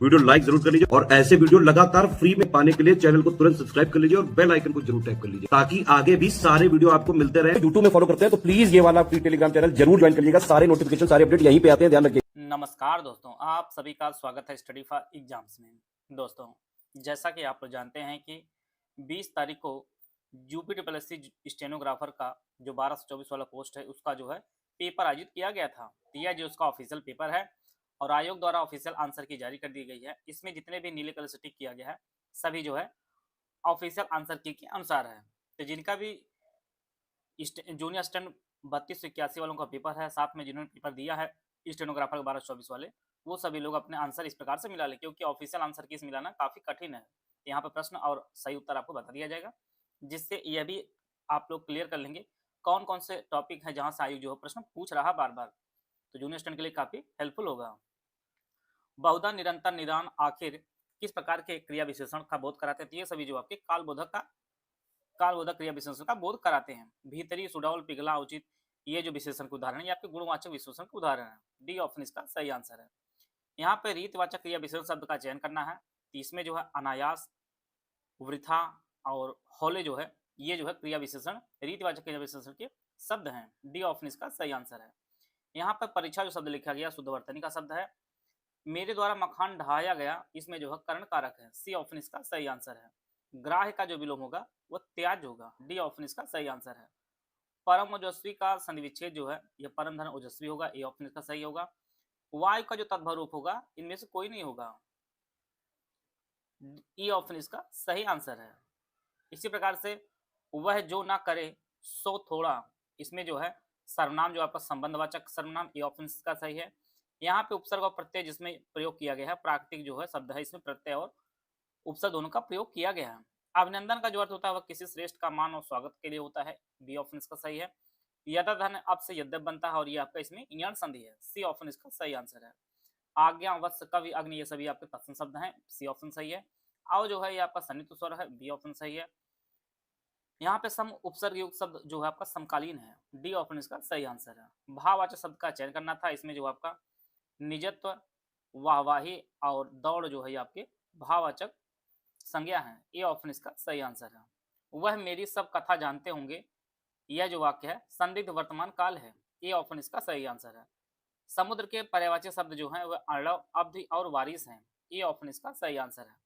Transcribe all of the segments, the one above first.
Video like जरूर कर लीजिए और ऐसे वीडियो लगातार फ्री में पाने के लिए चैनल को तुरंत सब्सक्राइब कर लीजिए और बेल आइकन को जरूर टैप कर लीजिए ताकि आगे भी सारे वीडियो आपको मिलते रहे। यूट्यूब में फॉलो करते हैं तो प्लीज ये वाला फ्री टेलीग्राम चैनल जरूर ज्वाइन कर लीजिएगा। सारे नोटिफिकेशन सारे अपडेट यहीं पे आते हैं, ध्यान रखिए। नमस्कार दोस्तों, आप सभी का स्वागत है स्टडी फॉर एग्जाम्स में। दोस्तों, जैसा कि आप लोग जानते हैं कि 20 तारीख को यूपी ट्रिपल स्टेनोग्राफर का जो 12 से 24 वाला पोस्ट है उसका जो है पेपर आयोजित किया गया था। यह जो उसका ऑफिशियल पेपर है और आयोग द्वारा ऑफिशियल आंसर की जारी कर दी गई है। इसमें जितने भी नीले कलर से टिक किया गया है सभी जो है ऑफिशियल आंसर की के अनुसार है। तो जिनका भी जूनियर असिस्टेंट 3281 वालों का पेपर है, साथ में जिन्होंने पेपर दिया है स्टेनोग्राफर 1224 वाले, वो सभी लोग अपने आंसर इस प्रकार से मिला लें, क्योंकि ऑफिशियल आंसर कीज मिलाना काफ़ी कठिन है। यहाँ पर प्रश्न और सही उत्तर आपको बता दिया जाएगा, जिससे यह भी आप लोग क्लियर कर लेंगे कौन कौन से टॉपिक है जहाँ से आयोग जो है प्रश्न पूछ रहा बार बार। तो जूनियर स्टूडेंट के लिए काफ़ी हेल्पफुल होगा। बहुधा निरंतर निदान आखिर किस प्रकार के क्रिया विशेषण का बोध कराते हैं? ये सभी जो आपके कालबोधक क्रिया विशेषण का बोध कराते हैं। भीतरी, सुडौल, पिघला, उचित, ये जो विशेषण के उदाहरण है ये आपके गुणवाचक विशेषण के उदाहरण है। डी ऑप्शन इसका सही आंसर है। यहाँ पे रीतवाचक क्रिया विशेषण शब्द का चयन करना है। तो इसमें जो है अनायास, वृथा और हौले जो है ये जो है क्रिया विशेषण रीतवाचक क्रिया विशेषण के शब्द हैं। डी ऑप्शन इसका सही आंसर है। यहाँ पर परीक्षा जो शब्द लिखा गया शुद्धवर्तनी का शब्द है। मेरे द्वारा मखान ढाया गया, इसमें जो है कर्ण कारक है। सी ऑप्शन इसका सही आंसर है। ग्राह्य का जो विलोम होगा वो त्याज होगा। डी ऑप्शन इसका सही आंसर है। परम ओजस्वी का संधि विच्छेद जो है यह परम धन ओजस्वी होगा। ए ऑप्शन इसका सही होगा। वायु का जो तद्भव रूप होगा इनमें से कोई नहीं होगा। ई ऑप्शन इसका सही आंसर है। इसी प्रकार से वह जो ना करे सो थोड़ा, इसमें जो है सर्वनाम जो आपका संबंधवाचक सर्वनाम, ए ऑप्शन इसका सही है। यहाँ पे उपसर्ग और प्रत्यय जिसमें प्रयोग किया गया है प्राकृतिक जो है शब्द है, इसमें प्रत्यय और उपसर्ग दोनों का प्रयोग किया गया है। अभिनंदन का जो अर्थ होता है वह किसी श्रेष्ठ का मान और स्वागत के लिए होता है। बी ऑप्शन इसका सही है। यदा धन अब से यद्यप बनता है और ये आपका इसमें यण संधि है। सी ऑप्शन इसका सही आंसर है। आज्ञा, वत्स, कवि, अग्नि ये सभी आपके तत्सम शब्द हैं। सी ऑप्शन सही है। आओ जो है ये आपका सन्निहित स्वर है। बी ऑप्शन सही है। यहाँ पे सम उपसर्ग युक्त शब्द जो है आपका समकालीन है। डी ऑप्शन इसका सही आंसर है। भाववाचक शब्द का चयन करना था। इसमें जो आपका निजत्व, वाहवाही और दौड़ जो है ये आपके भाववाचक संज्ञा है। ए ऑप्शन इसका सही आंसर है। वह मेरी सब कथा जानते होंगे, यह जो वाक्य है संदिग्ध वर्तमान काल है। ए ऑप्शन इसका सही आंसर है। समुद्र के पर्यायवाची शब्द जो हैं वह अर्णव, अवधि और वारिस हैं। ए ऑप्शन इसका सही आंसर है।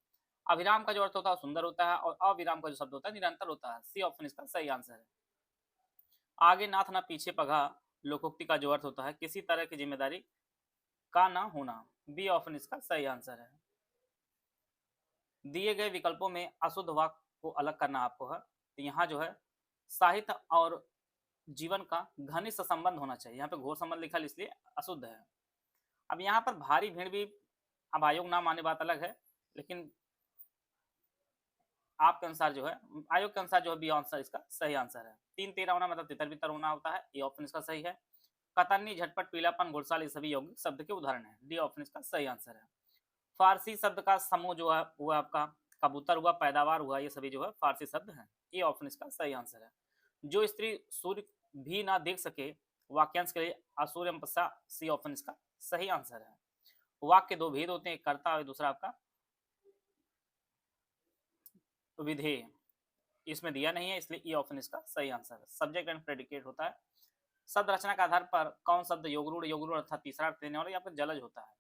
अभिराम का जो अर्थ होता है सुंदर होता है और अविराम का जो शब्द होता है निरंतर होता है। सी ऑप्शन इसका सही आंसर है। आगे नाथ ना पीछे पगा लोकोक्ति का जो अर्थ होता है किसी तरह की जिम्मेदारी का ना होना। बी ऑप्शन इसका सही आंसर है। दिए गए विकल्पों में अशुद्ध वाक्य को अलग करना आपको है। तो यहाँ जो है साहित्य और जीवन का घनिष्ठ संबंध होना चाहिए। यहाँ पे घोर संबंध लिखा है इसलिए अशुद्ध है। अब यहाँ पर भारी भीड़ भी, अब आयोग ना माने बात अलग है, लेकिन आपके अनुसार जो है आयोग के अनुसार जो है बी आंसर इसका सही आंसर है। 3-13 होना मतलब तितर बितर होना होता है। ए ऑप्शन इसका सही है। कतरनी, झटपट, पीलापन, घुड़साल ये सभी यौगिक शब्द के उदाहरण है। डी ऑप्शन इसका सही आंसर है। फारसी शब्द का समूह जो है वो आपका कबूतर हुआ, पैदावार हुआ, ये सभी जो है फारसी शब्द हैं। ए ऑप्शन इसका सही आंसर है। जो स्त्री सूर्य भी ना देख सके वाक्यांश के लिए असूर्यम पश्चा। सी ऑप्शन इसका सही आंसर है। वाक्य दो भेद होते हैं, एक कर्ता और दूसरा आपका विधेय। इसमें दिया नहीं है इसलिए ई ऑप्शन इसका सही आंसर है। सब्जेक्ट एंड प्रेडिकेट होता है। शब्द रचना के आधार पर कौन शब्द योगरूढ़ अर्थात तीसरा अर्थ देने वाला या फिर जलज होता है।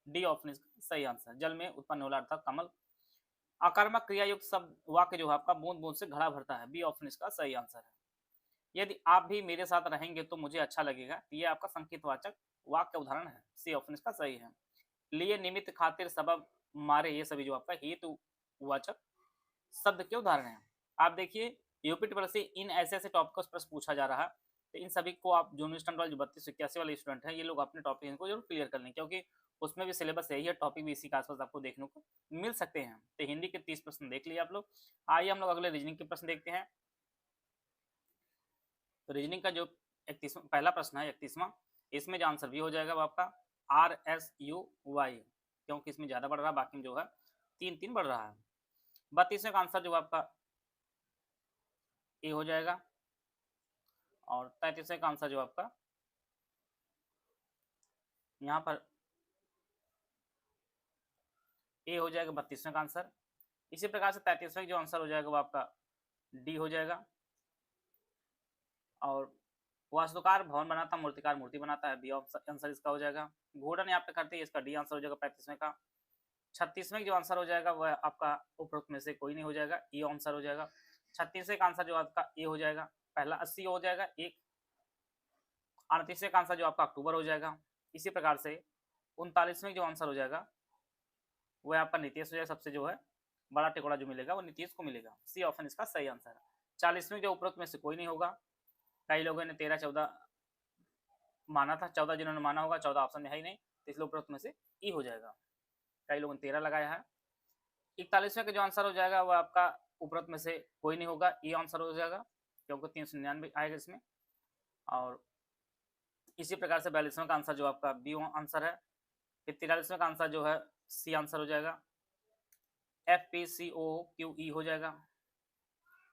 डी ऑप्शन इसका सही आंसर। जल में उत्पन्न होला अर्थात कमल। आकर्मक क्रिया युक्त शब्द वाक्य जो है आपका बूंद बूंद से घड़ा भरता है। बी ऑप्शन इसका सही आंसर है। यदि आप भी मेरे साथ रहेंगे तो मुझे अच्छा लगेगा, ये आपका संकेतवाचक वाक्य उदाहरण है। सी ऑप्शन इसका सही है। लिए, निमित्त, खातिर, सबब, मारे ये सभी जो आपका हेतुवाचक शब्द के उदाहरण हैं। आप देखिए यूपी ट्रिपल सी इन ऐसे ऐसे टॉपिक्स पर पूछा जा रहा है, तो इन सभी को आप जूनियर स्टूडेंट वाले जो 3281 वाले स्टूडेंट हैं ये लोग अपने टॉपिक इनको जरूर क्लियर कर लें, क्योंकि उसमें भी सिलेबस यही है, टॉपिक भी इसी के आसपास आपको देखने को मिल सकते हैं। तो हिंदी के 30 प्रश्न देख लिए आप लोग। आइए हम लोग अगले रीजनिंग के प्रश्न देखते हैं। तो रीजनिंग का जो 31वां पहला प्रश्न है 31वां, इसमें जो आंसर भी हो जाएगा वो आपका RSUY, क्योंकि इसमें ज़्यादा बढ़ रहा है, बाकी में जो है 3-3 बढ़ रहा है। 32वें का आंसर जो आपका ए हो जाएगा और 33वें का आंसर जो आपका यहाँ पर ए हो जाएगा 32वें का आंसर। इसी प्रकार से 33वें जो आंसर हो जाएगा वो आपका डी हो जाएगा। और वास्तुकार भवन बनाता, मूर्तिकार मूर्ति बनाता है, बी आंसर इसका हो जाएगा। घूर्णन यहाँ पे करते हैं, इसका डी आंसर हो जाएगा 35वें का। 36वें जो आंसर हो जाएगा वह आपका उपरोक्त में से कोई नहीं हो जाएगा, ई आंसर हो जाएगा। 36वें का आंसर जो आपका ए हो जाएगा, पहला 80 हो जाएगा एक। 38वें का आंसर जो आपका अक्टूबर हो जाएगा। इसी प्रकार से 39वें जो आंसर हो जाएगा वह आपका नीतीश हो जाएगा, सबसे जो है बड़ा टिकोड़ा जो मिलेगा वो नीतीश को मिलेगा। सी ऑप्शन इसका सही आंसर है। 40वें जो उपरोक्त में से कोई नहीं होगा, कई लोगों ने 13-14 माना था, 14 जिन्होंने माना होगा, 14 ऑप्शन में है ही नहीं, तो इसलिए उपरोक्त में से ई हो जाएगा। कई लोगों ने 13 लगाया है। 41वें का जो आंसर हो जाएगा वो आपका उपरोक्त में से कोई नहीं होगा, ई आंसर हो जाएगा, क्योंकि 399 आएगा इसमें। और इसी प्रकार से 42वें का आंसर जो आपका बी आंसर है। फिर 43वें का आंसर जो है सी आंसर हो जाएगा, FPCOQE हो जाएगा।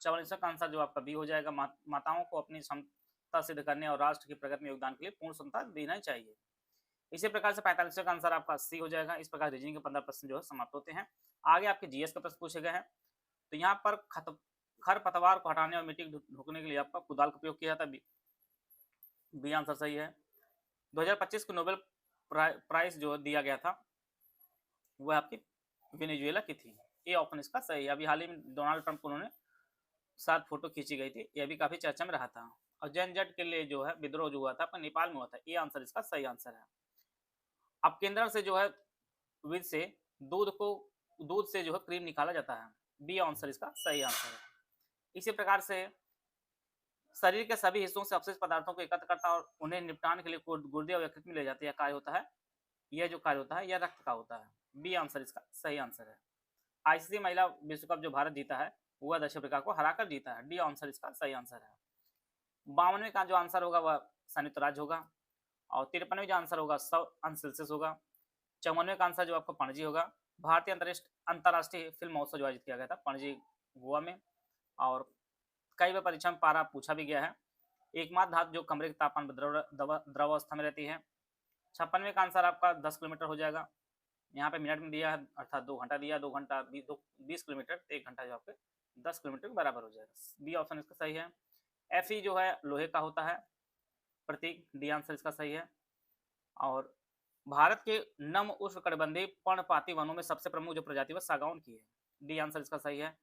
44वें का आंसर जो आपका बी हो जाएगा, माताओं को अपनी क्षमता सिद्ध करने और राष्ट्र की प्रगति में योगदान के लिए पूर्ण क्षमता देना चाहिए। इसी प्रकार से 45वें का आंसर आपका सी हो जाएगा। इस प्रकार रीजनिंग के 15 प्रश्न जो है समाप्त होते हैं। आगे आपके जीएस के प्रश्न पूछे गए हैं। तो यहाँ पर खरपतवार को हटाने और मिट्टी ढोकने के लिए आपका कुदाल का प्रयोग किया जाता है, बी आंसर सही है। 2025 को नोबेल प्राइज जो दिया गया था वह आपकी वेनेजुएला की थी, ये ऑप्शन इसका सही है। अभी हाल ही में डोनाल्ड ट्रंप को उन्होंने साथ फोटो खींची गई थी, यह भी काफी चर्चा में रहा था। और जैन जट के लिए जो है विद्रोह जो हुआ था अपना नेपाल में हुआ था, ये आंसर इसका सही आंसर है। अब केंद्र से जो है विध से दूध से जो है क्रीम निकाला जाता है, बी आंसर इसका सही आंसर है। इसी प्रकार से शरीर के सभी हिस्सों से अवशेष पदार्थों को एकत्र करता है और उन्हें निपटान के लिए गुर्दे और यकृत में ले जाते हैं, कार्य होता है, यह जो कार्य होता है यह रक्त का होता है, बी आंसर इसका सही आंसर है। आईसीसी महिला विश्व कप जो भारत जीता है वह दक्षिण अफ्रीका को हराकर जीता है, डी आंसर इसका सही आंसर है। 52वें का जो आंसर होगा वह संयुक्त राज्य होगा। और 53वें जो आंसर होगा 100 अंश सेल्सियस होगा। 54वें का आंसर जो आपका पणजी होगा। भारतीय अंतर्राष्ट्रीय फिल्म महोत्सव जो आयोजित किया गया था पणजी गोवा में, और कई बार परीक्षा में पारा पूछा भी गया है। एकमात्र धातु जो कमरे के तापमान द्रव अवस्था में रहती है। 56वें का आंसर आपका 10 किलोमीटर हो जाएगा। यहाँ पे मिनट में दिया है, अर्थात 2 घंटा दिया, 2 घंटा 20 किलोमीटर, 1 घंटा जो आपके 10 किलोमीटर के बराबर हो जाएगा, बी ऑप्शन इसका सही है। Fe जो है लोहे का होता है प्रतीक, डी आंसर इसका सही है। और भारत के नम उष्णकटिबंधीय पर्णपाती वनों में सबसे प्रमुख जो प्रजाति वह सागौन की है, डी आंसर इसका सही है।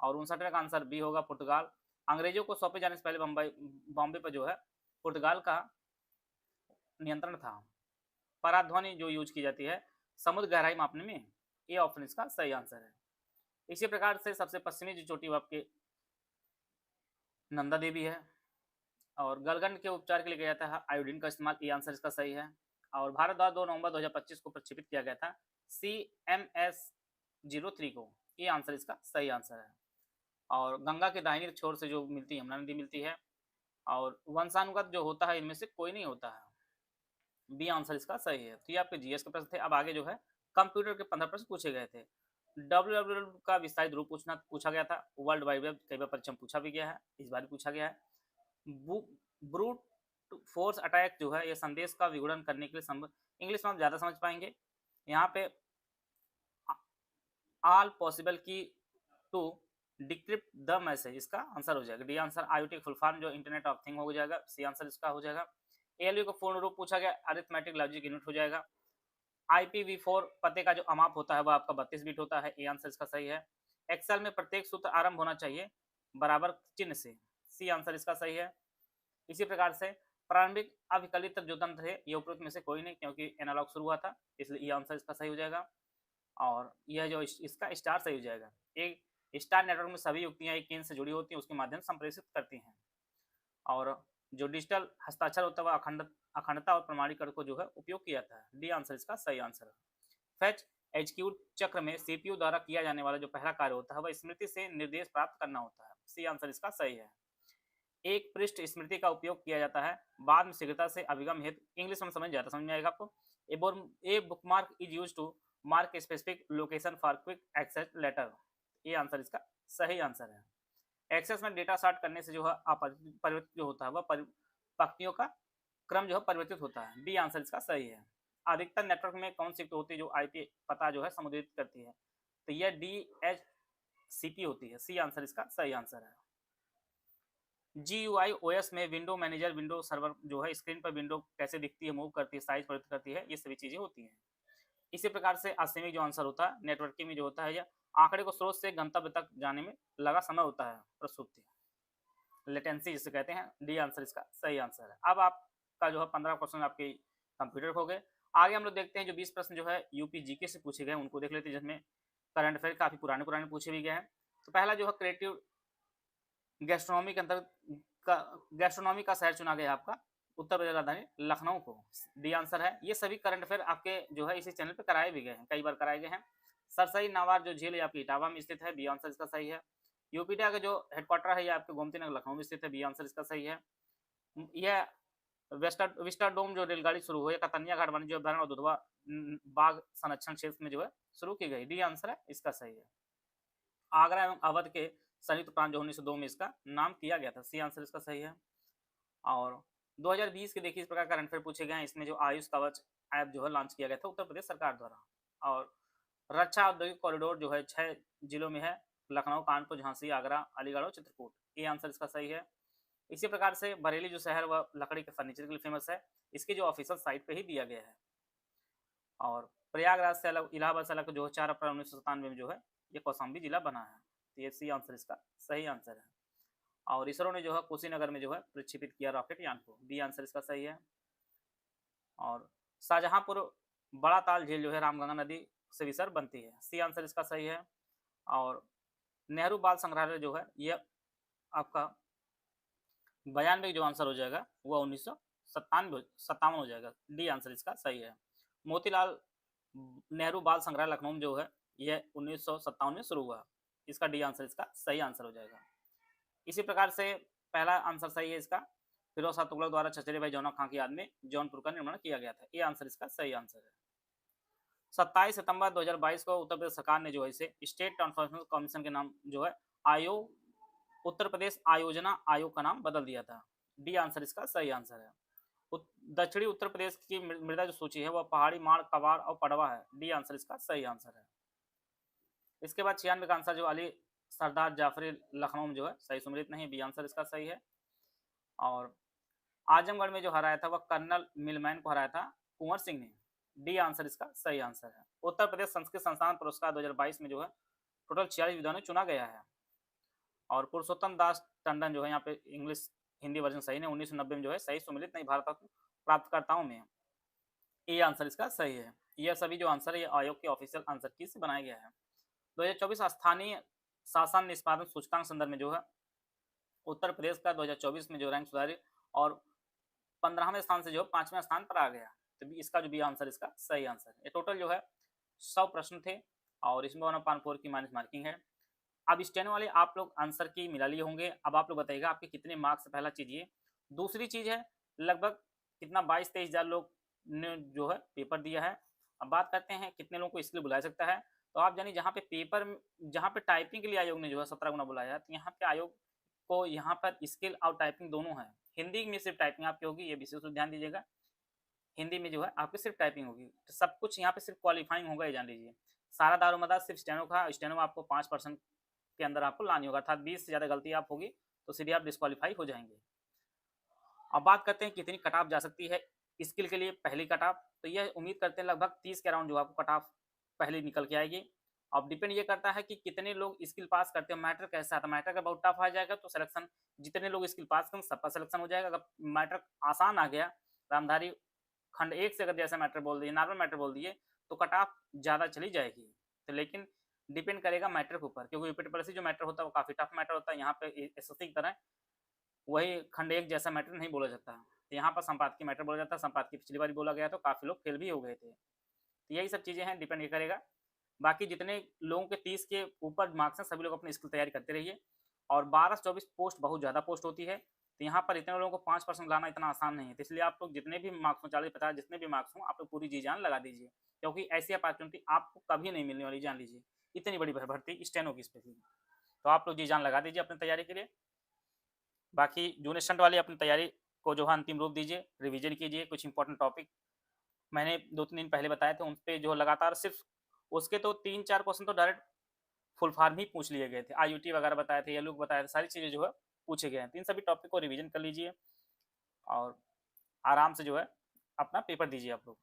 और 59वें का आंसर बी होगा पुर्तगाल। अंग्रेजों को सौंपे जाने से पहले बॉम्बे पर जो है पुर्तगाल का नियंत्रण था। पराध्वनि जो यूज की जाती है समुद्र गहराई मापने में, ये ऑप्शन इसका सही आंसर है। इसी प्रकार से सबसे पश्चिमी जो चोटी आपके नंदा देवी है। और गलगंड के उपचार के लिए किया जाता है आयोडीन का इस्तेमाल, ये आंसर इसका सही है। और भारत द्वारा 2 नवंबर 2025 को प्रक्षेपित किया गया था CMS-03 को, ये आंसर इसका सही आंसर है। और गंगा के दाहिनी छोर से जो मिलती है यमुना नदी मिलती है। और वंशानुगत जो होता है इनमें से कोई नहीं होता है, बी आंसर इसका सही है। तो ये आपके जीएस के प्रश्न थे। अब आगे जो है कंप्यूटर के 15 प्रश्न पूछे गए थे। www का विस्तारित रूप पूछा गया था। वर्ल्ड वाइड वेब कई बार परीक्षा में पूछा भी गया है, इस बार भी पूछा गया है। ब्रूट फोर्स अटैक जो है यह संदेश का विघटन करने के लिए इंग्लिश में आप ज्यादा समझ पाएंगे। यहाँ पे ऑल पॉसिबल की टू डिक्रिप्ट द मैसेज, इसका आंसर हो जाएगा D answer. IoT full form जो इंटरनेट ऑफ थिंग हो जाएगा, सी आंसर इसका हो जाएगा। ALU का पूर्ण रूप पूछा गया, अरिथमेटिक लॉजिक यूनिट हो जाएगा। IPv4 पते का जो अमाप होता है वह आपका 32 बिट होता है, ए आंसर इसका सही है। एक्सेल में प्रत्येक सूत्र आरंभ होना चाहिए बराबर चिन्ह से, सी आंसर इसका सही है। इसी प्रकार से प्रारंभिक अविकलित जो तंत्र है ये उपरोक्त में से कोई नहीं, क्योंकि एनालॉग शुरू हुआ था, इसलिए ये आंसर इसका सही हो जाएगा। और यह जो इसका स्टार सही हो जाएगा। एक स्टार नेटवर्क में सभी युक्तियां एक केंद्र से जुड़ी होती हैं, उसके माध्यम से संप्रेषित करती हैं। और जो डिजिटल हस्ताक्षर होता है वह अखंडता और प्रमाणीकरण को जो है उपयोग किया जाता है, डी आंसर इसका सही आंसर है। फेच एग्जीक्यूट चक्र में CPU द्वारा किया जाने वाला जो पहला कार्य होता है वह स्मृति से निर्देश प्राप्त करना होता है, सी आंसर इसका सही है। एक पृष्ठ स्मृति का उपयोग किया जाता है बाद में शीघ्रता से अभिगम हेतु, इंग्लिश में समझ जाता, समझ में आएगा आपको। A bookmark is used to mark specific location for quick access later, ये आंसर इसका सही आंसर है। एक्सेस में डेटा सॉर्ट करने से जो है परिवर्तित जो होता है वह पंक्तियों का क्रम जो है परिवर्तित होता है, बी आंसर इसका सही है। अधिकतर नेटवर्क में कौन सी होती है जो आईपी पता जो है संबोधित करती है? तो यह डीएचसीपी होती है। सी आंसर इसका सही आंसर है। जीयूआई ओएस में विंडो मैनेजर, विंडो सर्वर जो है स्क्रीन पर विंडो कैसे दिखती है, मूव करती है, साइज परिवर्तित करती है, ये सभी चीजें होती हैं। इसी प्रकार से असीमित जो आंसर होता है नेटवर्किंग में जो होता है, यह आंकड़े को स्रोत से गंतव्य तक जाने में लगा समय होता है, प्रस्तुति लेटेंसी जिसे कहते हैं। डी आंसर इसका सही आंसर है। अब आपका जो है 15 क्वेश्चन आपके कंप्यूटर हो गए। आगे हम लोग देखते हैं जो 20 प्रश्न जो है यूपी जीके से पूछे गए उनको देख लेते हैं, जिसमें करंट अफेयर काफी पुराने पुराने पूछे भी गए हैं। तो पहला जो है क्रिएटिव गैस्ट्रोनॉमी के अंतर्गत गैस्ट्रोनॉमी का शहर चुना गया आपका उत्तर प्रदेश राजधानी लखनऊ को। डी आंसर है। ये सभी करंट अफेयर आपके जो है इसी चैनल पे कराए भी गए हैं, कई बार कराए गए हैं। सरसई नावार जो झील है आपकी इटावा में स्थित है। बी आंसर इसका सही है। यूपीडा का जो हेडक्वार्टर है ये आपके गोमती नगर लखनऊ में स्थित है। बी आंसर इसका सही है। यह विस्टाडोम जो रेलगाड़ी शुरू हुई कतनिया घाट वाणिज्य अभ्यारण्य और दुधवा बाघ संरक्षण क्षेत्र में जो है शुरू की गई। डी आंसर है इसका सही है। आगरा एवं अवध के संयुक्त प्रांत जो 1902 में इसका नाम किया गया था। सी आंसर इसका सही है। और 2020 के देखिए इस प्रकार करंट अफेयर पूछे गए हैं। इसमें जो आयुष कवच ऐप जो है लॉन्च किया गया था उत्तर प्रदेश सरकार द्वारा। और रक्षा औद्योगिक कॉरिडोर जो है 6 जिलों में है, लखनऊ, कानपुर, झांसी, आगरा, अलीगढ़ और चित्रकूट। ये आंसर इसका सही है। इसी प्रकार से बरेली जो शहर वह लकड़ी के फर्नीचर के लिए फेमस है, इसकी जो ऑफिशियल साइट पे ही दिया गया है। और प्रयागराज से अलग इलाहाबाद से अलग जो है 4 अप्रैल 1997 में जो है ये कौशाम्बी जिला बना है। तो ये सी आंसर इसका सही आंसर है। और इसरो ने जो है कुशीनगर में जो है प्रक्षेपित किया रॉकेट यान को। डी आंसर इसका सही है। और शाहजहांपुर बड़ा ताल झील जो है रामगंगा नदी से विसर्ग बनती है। सी आंसर इसका सही है। और नेहरू बाल संग्रहालय जो है यह आपका 92 जो आंसर हो जाएगा वह 1957 हो जाएगा। डी आंसर इसका सही है। मोतीलाल नेहरू बाल संग्रहालय लखनऊ में जो है यह 1957 में शुरू हुआ। इसका डी आंसर इसका सही आंसर हो जाएगा। इसी प्रकार से पहला आंसर सही है इसका। फिरोज शाह तुगलक द्वारा छचरे भाई जौना खां की याद में जौनपुर का निर्माण किया गया था। ये आंसर इसका सही आंसर है। 27 सितंबर 2022 को उत्तर प्रदेश सरकार ने जो है इसे स्टेट ट्रांसफॉर्मेशन कमीशन के नाम जो है आयोग उत्तर प्रदेश आयोजना आयोग का नाम बदल दिया था। डी आंसर इसका सही आंसर है। दक्षिणी उत्तर प्रदेश की मृदा जो सूची है वह पहाड़ी, माड़, कवार और पड़वा है। डी आंसर इसका सही आंसर है। इसके बाद 96 का आंसर जो अली सरदार जाफरी लखनऊ में जो है सही सुमेलित नहीं। बी आंसर इसका सही है। और आजमगढ़ में जो हराया था वह कर्नल मिलमैन को हराया था कुंवर सिंह ने। डी आंसर इसका सही आंसर है। उत्तर प्रदेश संस्कृत संस्थान पुरस्कार 2022 में जो है टोटल 46 विद्वानों चुना गया है। और पुरुषोत्तम दास टंडन जो है यहाँ पे इंग्लिश हिंदी वर्जन सही है 1990 में जो है सही सुमेलित नहीं भारत रत्न प्राप्तकर्ताओं में। ये आंसर इसका सही है। यह सभी जो आंसर है ये आयोग के ऑफिशियल आंसर की से बनाया गया है। 2024 स्थानीय शासन निष्पादन सूचकांक संदर्भ में जो है उत्तर प्रदेश का 2024 में जो रैंक सुधारी और 15वें स्थान से जो 5वें स्थान पर आ गया। तो इसका जो भी आंसर इसका सही आंसर है। ये टोटल जो है 100 प्रश्न थे और इसमें 1/4 की माइनस मार्किंग है। अब स्टेनो वाले आप लोग आंसर की मिला लिए होंगे। अब आप लोग बताइएगा आपके कितने मार्क्स से पहला चीज ये। दूसरी चीज है लगभग कितना 22-23 हजार लोग ने जो है पेपर दिया है। अब बात करते हैं कितने लोगों को इसके लिए बुला सकता है। तो आप जानिए जहाँ पे पेपर जहाँ पे टाइपिंग के लिए आयोग ने जो है 17 गुना बुलाया है, तो यहाँ पे आयोग को यहाँ पर स्किल और टाइपिंग दोनों है। हिंदी में सिर्फ टाइपिंग आपकी होगी, ये विशेष रूप ध्यान दीजिएगा। हिंदी में जो है आपकी सिर्फ टाइपिंग होगी, तो सब कुछ यहाँ पे सिर्फ क्वालिफाइंग होगा, ये जान लीजिए। सारा दारोमदार सिर्फ स्टेनो का, स्टेनो आपको 5% के अंदर आपको लानी होगा, अर्थात 20 से ज़्यादा गलती आप होगी तो सीधे आप डिस्क्वालीफाई हो जाएंगे। अब बात करते हैं कितनी कट ऑफ जा सकती है स्किल के लिए। पहली कट ऑफ तो यह उम्मीद करते हैं लगभग 30 के अराउंड जो आपको कट ऑफ पहले निकल के आएगी। अब डिपेंड ये करता है कि कितने लोग स्किल पास करते हैं। मैटर कैसा आता है, मैटर का बहुत टफ आ जाएगा तो सिलेक्शन जितने लोग स्किल पास करेंगे सबका सिलेक्शन हो जाएगा। अगर मैटर आसान आ गया, रामधारी खंड 1 से अगर जैसा मैटर बोल दिए, नॉर्मल मैटर बोल दिए, तो कट ऑफ ज़्यादा चली जाएगी। तो लेकिन डिपेंड करेगा मैटर के ऊपर, क्योंकि यूपी ट्रिपल एससी जो मैटर होता है वो काफ़ी टफ मैटर होता है। यहाँ पे एसएससी की तरह वही खंड 1 जैसा मैटर नहीं बोला जाता है। तो यहाँ पर संपादकीय मैटर बोला जाता है। संपादकीय पिछली बार बोला गया तो काफ़ी लोग फेल भी हो गए थे। तो यही सब चीज़ें हैं, डिपेंड ये करेगा। बाकी जितने लोगों के 30 के ऊपर मार्क्स हैं सभी लोग अपनी स्किल तैयारी करते रहिए। और 12 से 24 पोस्ट बहुत ज़्यादा पोस्ट होती है, तो यहाँ पर इतने लोगों को 5% लाना इतना आसान नहीं है। तो इसलिए आप लोग जितने भी मार्क्स हों, 40-50 जितने भी मार्क्स हों, आप लोग पूरी जी जान लगा दीजिए, क्योंकि ऐसी अपॉर्चुनिटी आपको कभी नहीं मिलने वाली, जान लीजिए। इतनी बड़ी भर्ती स्टेनो की स्पेशली, तो आप लोग जी जान लगा दीजिए अपनी तैयारी के लिए। बाकी जूनियर स्टूडेंट वाले अपनी तैयारी को जो है अंतिम रूप दीजिए, रिवीजन कीजिए, कुछ इंपॉर्टेंट टॉपिक मैंने 2-3 दिन पहले बताए थे, उन पे जो लगातार सिर्फ उसके तो 3-4 क्वेश्चन तो डायरेक्ट फुल फॉर्म ही पूछ लिए गए थे। आईयूटी वगैरह बताए थे, एलुक बताए थे, सारी चीज़ें जो है पूछे गए हैं। तो इन सभी टॉपिक को रिवीजन कर लीजिए और आराम से जो है अपना पेपर दीजिए आप लोग।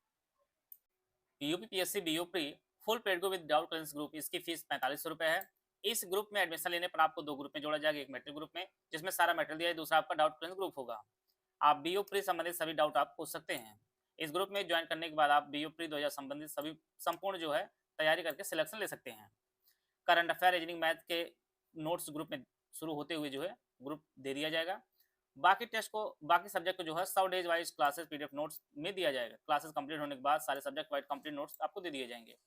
UPPSC BO pre full paid group with doubt clearance group, इसकी फीस 4500 रुपये है। इस ग्रुप में एडमिशन लेने पर आपको 2 ग्रुप में जोड़ा जाएगा, एक मेटेरियल ग्रुप में जिसमें सारा मेटेरियल दिया है, दूसरा आपका डाउट क्लियरेंस ग्रुप होगा। आप बीओ प्री संबंधित सभी डाउट आप पूछ सकते हैं। इस ग्रुप में ज्वाइन करने के बाद आप बीओ प्री 2000 संबंधित सभी संपूर्ण जो है तैयारी करके सिलेक्शन ले सकते हैं। करंट अफेयर, रीजनिंग, मैथ के नोट्स ग्रुप में शुरू होते हुए जो है ग्रुप दे दिया जाएगा। बाकी सब्जेक्ट को जो है 100 days wise classes PDF notes में दिया जाएगा। क्लासेस कंप्लीट होने के बाद सारे सब्जेक्ट वाइज कंप्लीट नोट्स आपको दे दिए जाएंगे।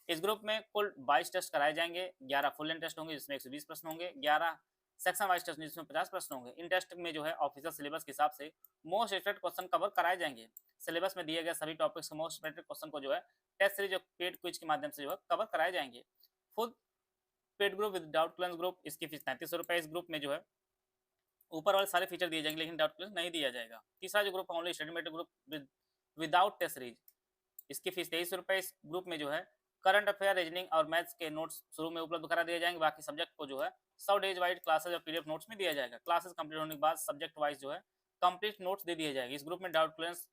इस ग्रुप में कुल 22 टेस्ट कराए जाएंगे, 11 फुल लेंथ टेस्ट होंगे जिसमें 120 प्रश्न होंगे, 11 सेक्शन वाइज टेस्ट जिसमें 50 प्रश्न होंगे। इन टेस्ट में जो है ऑफिशियल सिलेबस के हिसाब से मोस्ट एक्सपेक्टेड क्वेश्चन कवर कराए जाएंगे। सिलेबस में दिए गए सभी टॉपिक्स के मोस्ट एक्सपेक्टेड क्वेश्चन को जो है टेस्ट सीरीज और पेड क्विज के माध्यम से जो है कवर कराए जाएंगे। Full paid group with doubt clearance group, इसकी फीस 3300 रुपये। इस ग्रुप में जो है ऊपर वाले सारे फीचर दिए जाएंगे लेकिन डाउट क्लियरेंस नहीं दिया जाएगा। तीसरा जो ग्रुप है only study material group without test series, इसकी फीस 2300 रुपये। इस ग्रुप में जो है करंट अफेयर, रीजनिंग और मैथ्स के नोट्स शुरू में उपलब्ध करा दिए जाएंगे। बाकी सब्जेक्ट को जो है 100 डेज वाइज क्लासेज और पीडीएफ नोट्स में दिया जाएगा। क्लासेस कंप्लीट होने के बाद सब्जेक्ट वाइज जो है कंप्लीट नोट्स दे दिए जाएंगे। इस ग्रुप में डाउट क्लियरेंस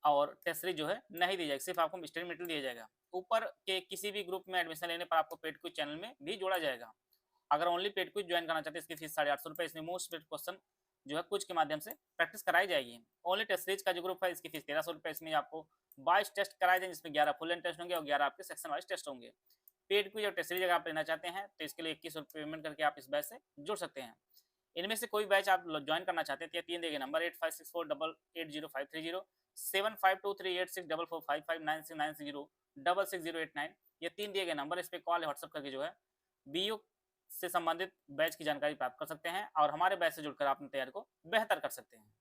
और टेस्ट सीरीज जो है नहीं दी जाएगी, सिर्फ आपको स्टडी मटेरियल दिया जाएगा। ऊपर के किसी भी ग्रुप में एडमिशन लेने पर आपको पेड क्विज चैनल में भी जोड़ा जाएगा। अगर ओनली पेड क्विज ज्वाइन करना चाहते हैं इसकी फीस 850 रुपये। इसमें मोस्ट पेड क्वेश्चन जो है कुछ के माध्यम से प्रैक्टिस कराई जाएगी। ओनली टेस्ट सीरीज का जो ग्रुप है इसकी फीस 1300 रुपये। इसमें आपको 22 टेस्ट कराए जाएंगे जिसमें 11 फुल लेंथ टेस्ट होंगे और 11 आपके सेक्शन वाइज टेस्ट होंगे। पेड क्विज और टेस्ट सीरीज अगर आप लेना चाहते हैं तो इसके लिए 21 रुपये पेमेंट करके आप इस बैच से जुड़ सकते हैं। इनमें से कोई बैच आप ज्वाइन करना चाहते हैं तो 3 दिए गए नंबर 8564880530, 7523864455, 9690666089, ये 3 दिए गए नंबर, इस पे कॉल या व्हाट्सएप करके जो है बीओ से संबंधित बैच की जानकारी प्राप्त कर सकते हैं और हमारे बैच से जुड़कर आप अपनी तैयारी को बेहतर कर सकते हैं।